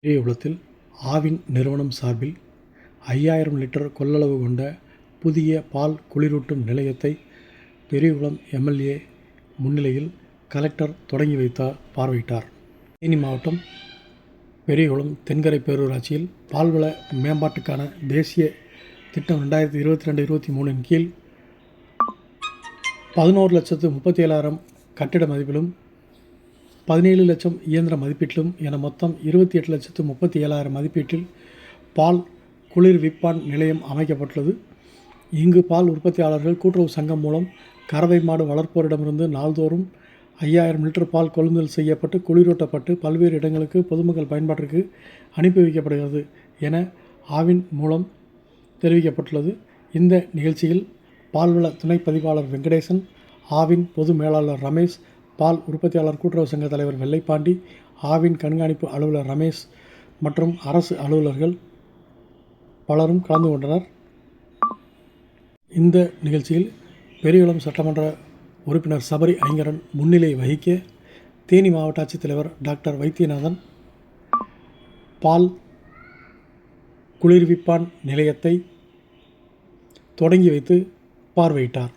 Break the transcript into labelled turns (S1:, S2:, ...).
S1: பெரியகுளத்தில் ஆவின் நிறுவனம் சார்பில் 5000 லிட்டர் கொள்ளளவு கொண்ட புதிய பால் குளிரூட்டும் நிலையத்தை பெரியகுளம் எம்.எல்.ஏ. முன்னிலையில் கலெக்டர் தொடங்கி பார்வையிட்டார். தேனி மாவட்டம் பெரியகுளம் தென்கரை பேரூராட்சியில் பால்வள மேம்பாட்டுக்கான தேசிய திட்டம் 2022-23 கீழ் 11,37,000 கட்டிட மதிப்பிலும் 17 லட்சம் இயந்திர மதிப்பீட்டிலும் என மொத்தம் 28,37,000 மதிப்பீட்டில் பால் குளிர்விப்பான் நிலையம் அமைக்கப்பட்டுள்ளது. இங்கு பால் உற்பத்தியாளர்கள் கூட்டுறவு சங்கம் மூலம் கறவை மாடு வளர்ப்போரிடமிருந்து நாள்தோறும் 5000 லிட்டர் பால் கொள்முதல் செய்யப்பட்டு குளிரூட்டப்பட்டு பல்வேறு இடங்களுக்கு பொதுமக்கள் பயன்பாட்டிற்கு அனுப்பி வைக்கப்படுகிறது என ஆவின் மூலம் தெரிவிக்கப்பட்டுள்ளது. இந்த நிகழ்ச்சியில் பால்வள துணை பதிவாளர் வெங்கடேசன், ஆவின் பொது மேலாளர் ரமேஷ், பால் உற்பத்தியாளர் கூட்டுறவு சங்க தலைவர் வெள்ளைப்பாண்டி, ஆவின் கண்காணிப்பு அலுவலர் ரமேஷ் மற்றும் அரசு அலுவலர்கள் பலரும் கலந்து கொண்டனர். இந்த நிகழ்ச்சியில் பெரியகுளம் சட்டமன்ற உறுப்பினர் சபரி ஐங்கரன் முன்னிலை வகிக்க, தேனி மாவட்ட ஆட்சித்தலைவர் டாக்டர் வைத்தியநாதன் பால் குளிர்விப்பான் நிலையத்தை தொடங்கி வைத்து பார்வையிட்டார்.